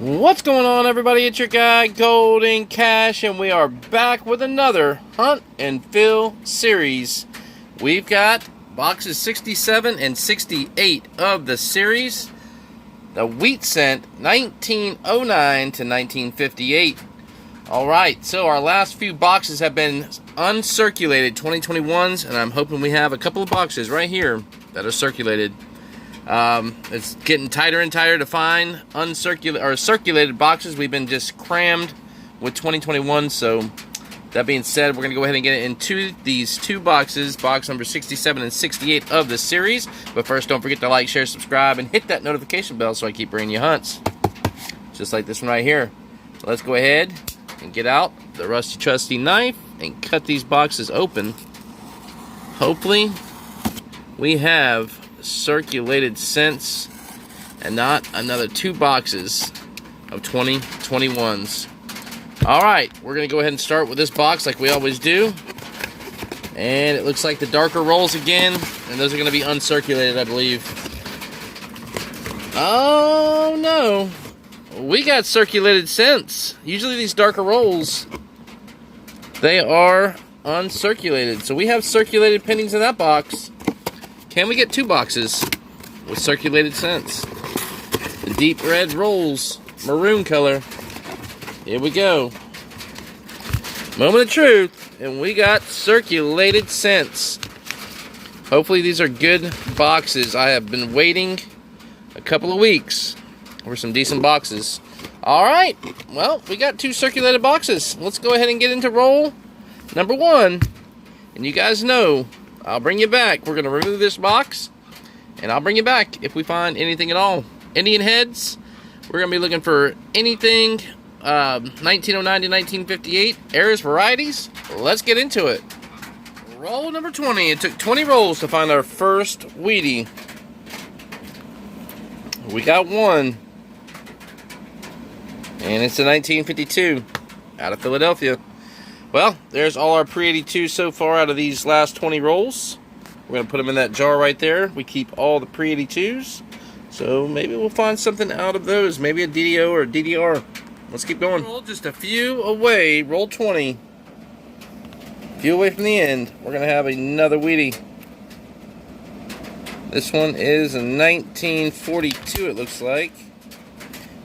What's going on, everybody? It's your guy Golden Cash, and we are back with another Hunt and Fill series. We've got boxes 67 and 68 of the series. The wheat scent 1909 to 1958. Alright, so our last few boxes have been uncirculated 2021s, and I'm hoping we have a couple of boxes right here that are circulated. It's getting tighter and tighter to find circulated boxes. We've been just crammed with 2021. So that being said, we're gonna go ahead and get into these two boxes, box number 67 and 68 of the series. But first, don't forget to like, share, subscribe, and hit that notification bell so I keep bringing you hunts, just like this one right here. So let's go ahead and get out the rusty trusty knife and cut these boxes open. Hopefully, we have circulated scents and not another two boxes of 2021s. Alright, we're gonna go ahead and start with this box like we always do, and it looks like the darker rolls again, and those are gonna be uncirculated, I believe. Oh no, we got circulated scents. Usually these darker rolls, they are uncirculated, so we have circulated pendings in that box. Can we get two boxes with circulated scents? The deep red rolls, maroon color. Here we go. Moment of truth, and we got circulated scents. Hopefully these are good boxes. I have been waiting a couple of weeks for some decent boxes. Alright, well, we got two circulated boxes. Let's go ahead and get into roll number one. And you guys know, I'll bring you back. We're going to remove this box, and I'll bring you back if we find anything at all. Indian heads, we're going to be looking for anything 1909 to 1958. Errors, varieties. Let's get into it. Roll number 20. It took 20 rolls to find our first wheatie. We got one, and it's a 1952 out of Philadelphia. Well, there's all our pre-82 so far out of these last 20 rolls. We're going to put them in that jar right there. We keep all the pre-82s. So maybe we'll find something out of those. Maybe a DDO or a DDR. Let's keep going. Roll just a few away. Roll 20. A few away from the end. We're going to have another wheatie. This one is a 1942, it looks like.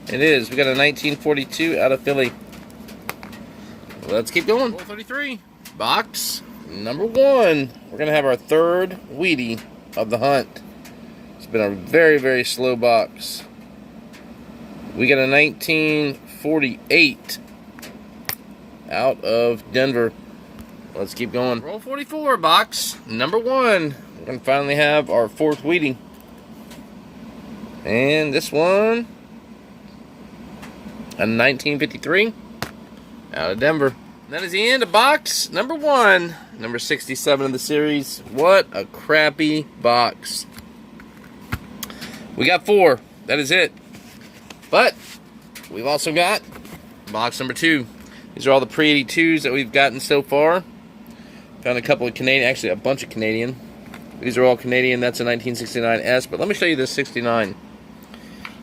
It is. We got a 1942 out of Philly. Let's keep going. Roll 33. Box number one. We're going to have our third wheatie of the hunt. It's been a very, very slow box. We got a 1948 out of Denver. Let's keep going. Roll 44. Box number one. We're going to finally have our fourth wheatie. And this one, a 1953. Out of Denver. And that is the end of box number one. Number 67 of the series. What a crappy box. We got four. That is it. But we've also got box number two. These are all the pre-82s that we've gotten so far. Found a couple of Canadian, actually a bunch of Canadian. These are all Canadian. That's a 1969S. But let me show you this 69.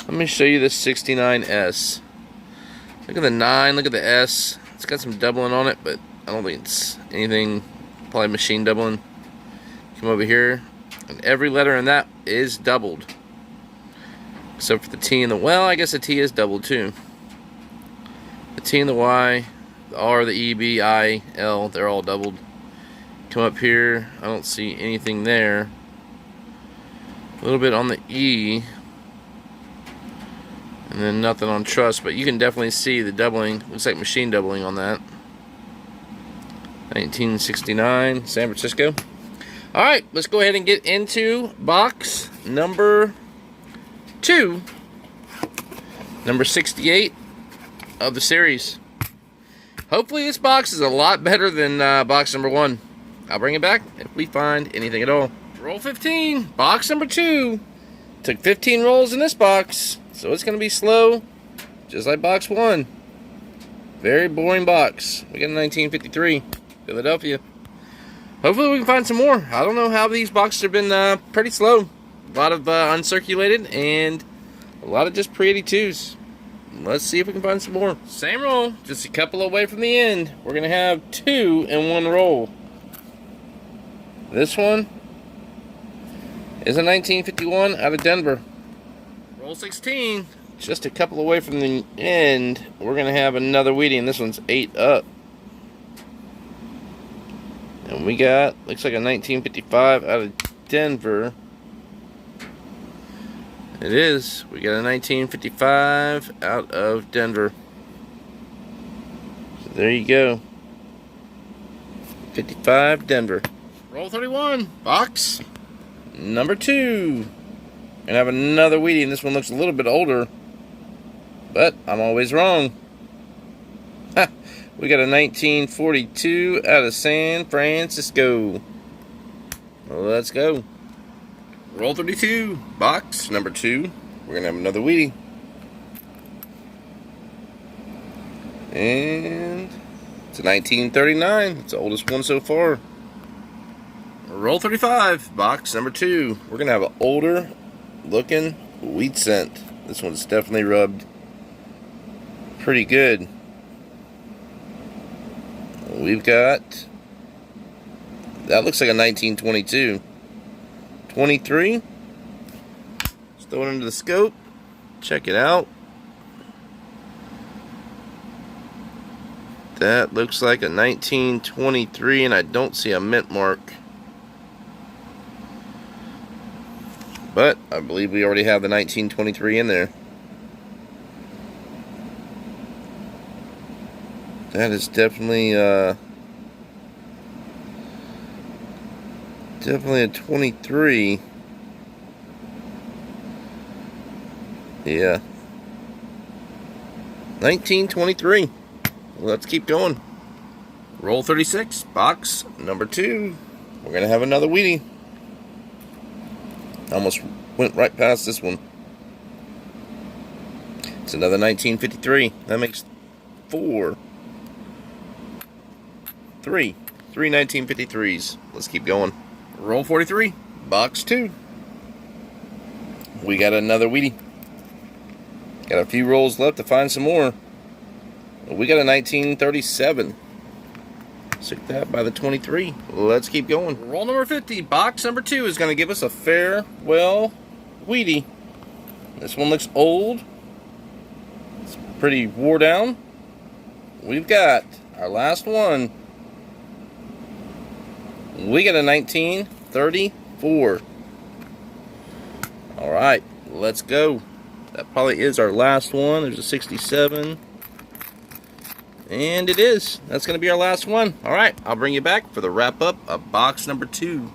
Let me show you this 69S. Look at the 9, look at the S. It's got some doubling on it, but I don't think it's anything, probably machine doubling. Come over here, and every letter in that is doubled. Except for the T and the, well, I guess the T is doubled too. The T and the Y, the R, the E, B, I, L, they're all doubled. Come up here, I don't see anything there. A little bit on the E. And then nothing on trust, but you can definitely see the doubling. Looks like machine doubling on that. 1969, San Francisco. Alright, let's go ahead and get into box number two. Number 68 of the series. Hopefully this box is a lot better than box number one. I'll bring it back if we find anything at all. Roll 15, box number two. Took 15 rolls in this box. So it's going to be slow, just like box one. Very boring box. We got a 1953, Philadelphia. Hopefully we can find some more. I don't know how these boxes have been pretty slow. A lot of uncirculated and a lot of just pre-82s. Let's see if we can find some more. Same roll, just a couple away from the end. We're going to have 2 in one roll. This one is a 1951 out of Denver. Roll 16, just a couple away from the end. We're going to have another wheatie, and this one's 8 up. And we got, looks like a 1955 out of Denver. It is. We got a 1955 out of Denver. So there you go. 55 Denver. Roll 31. Box number 2. And I have another wheatie, and this one looks a little bit older. But I'm always wrong. Ha! We got a 1942 out of San Francisco. Let's go. Roll 32, box number 2. We're going to have another wheatie. And it's a 1939. It's the oldest one so far. Roll 35, box number 2. We're going to have an older looking wheat scent. This one's definitely rubbed pretty good. We've got, that looks like a 1922. 23. Let's throw it into the scope. Check it out. That looks like a 1923, and I don't see a mint mark. But I believe we already have the 1923 in there. That is definitely definitely a 23. Yeah. 1923. Let's keep going. Roll 36, box number 2. We're going to have another wheatie. Almost went right past this one. It's another 1953. That makes 4. 3 1953s. Let's keep going. Roll 43, box 2. We got another wheatie. Got a few rolls left to find some more. We got a 1937. Took that by the 23. Let's keep going. Roll number 50, box number 2 is going to give us a farewell wheatie. This one looks old. It's pretty wore down. We've got our last one. We got a 1934. Alright, let's go. That probably is our last one. There's a 67. And it is. That's going to be our last one. Alright, I'll bring you back for the wrap up of box number 2.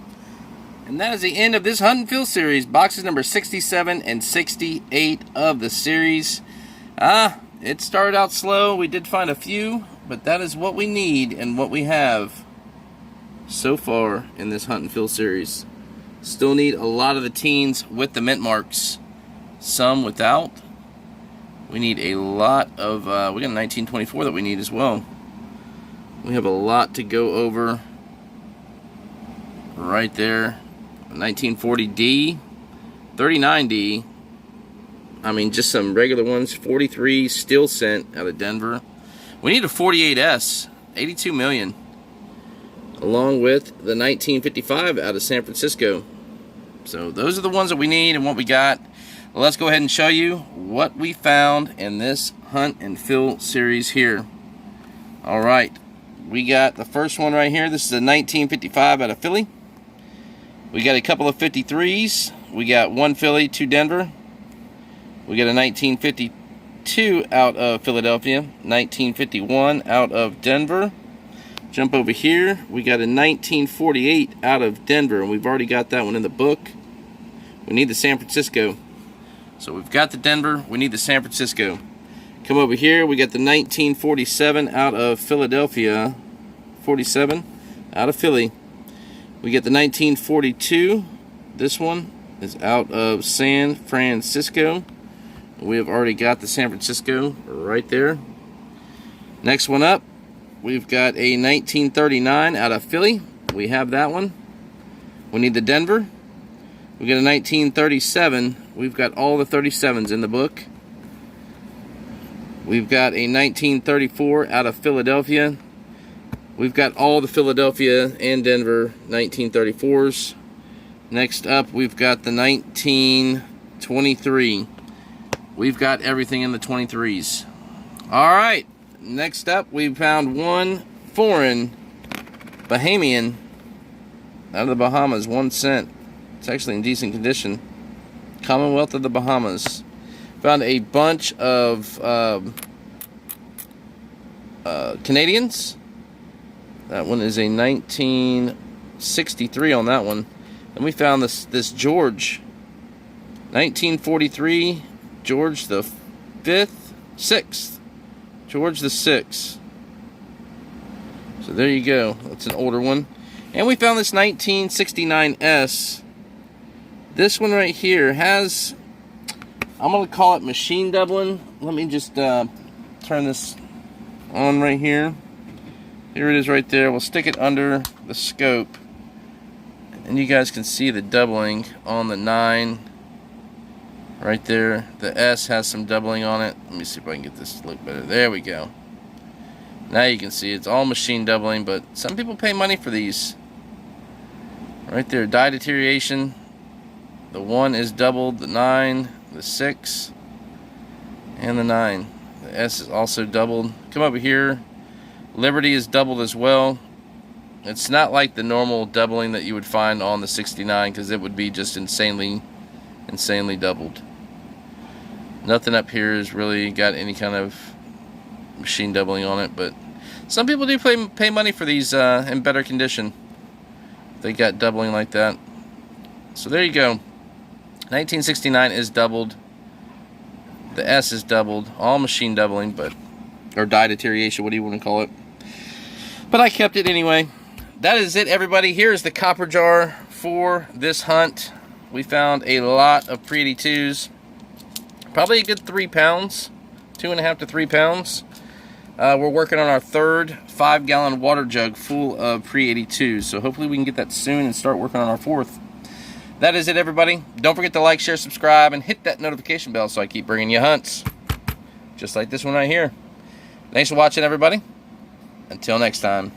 And that is the end of this Hunt and Fill series. Boxes number 67 and 68 of the series. It started out slow. We did find a few, but that is what we need and what we have so far in this Hunt and Fill series. Still need a lot of the teens with the mint marks. Some without. We need a lot of, we got a 1924 that we need as well. We have a lot to go over right there. 1940D, 39D. I mean, just some regular ones. 43 still scent out of Denver. We need a 48S, 82 million. Along with the 1955 out of San Francisco. So those are the ones that we need and what we got. Well, let's go ahead and show you what we found in this Hunt and Fill series here. Alright, we got the first one right here. This is a 1955 out of Philly. We got a couple of 53s. We got one Philly, 2 Denver. We got a 1952 out of Philadelphia. 1951 out of Denver. Jump over here. We got a 1948 out of Denver, and we've already got that one in the book. We need the San Francisco. So we've got the Denver. We need the San Francisco. Come over here. We got the 1947 out of Philadelphia. 47 out of Philly. We get the 1942. This one is out of San Francisco. We have already got the San Francisco right there. Next one up, we've got a 1939 out of Philly. We have that one. We need the Denver. We got a 1937. We've got all the 37s in the book. We've got a 1934 out of Philadelphia. We've got all the Philadelphia and Denver 1934s. Next up, we've got the 1923. We've got everything in the 23s. All right, next up, we found one foreign Bahamian out of the Bahamas, 1 cent. It's actually in decent condition. Commonwealth of the Bahamas. Found a bunch of Canadians. That one is a 1963 on that one. And we found this George, 1943, George the 5th, 6th. George the 6th. So there you go. That's an older one. And we found this 1969S. This one right here has, I'm going to call it machine doubling. Let me just turn this on right here. Here it is right there. We'll stick it under the scope. And you guys can see the doubling on the 9 right there. The S has some doubling on it. Let me see if I can get this to look better. There we go. Now you can see it's all machine doubling, but some people pay money for these. Right there, dye deterioration. The 1 is doubled, the 9, the 6, and the 9. The S is also doubled. Come over here. Liberty is doubled as well. It's not like the normal doubling that you would find on the 69, because it would be just insanely doubled. Nothing up here has really got any kind of machine doubling on it, but some people do pay money for these in better condition. They got doubling like that. So there you go. 1969 is doubled. The S is doubled. All machine doubling, but or dye deterioration, what do you want to call it? But I kept it anyway. That is it, everybody. Here's the copper jar for this hunt. We found a lot of pre-82s. Probably a good 3 pounds. 2.5 to 3 pounds. We're working on our third 5-gallon water jug full of pre-82s. So hopefully we can get that soon and start working on our fourth. That is it, everybody. Don't forget to like, share, subscribe, and hit that notification bell so I keep bringing you hunts. Just like this one right here. Thanks for watching, everybody. Until next time.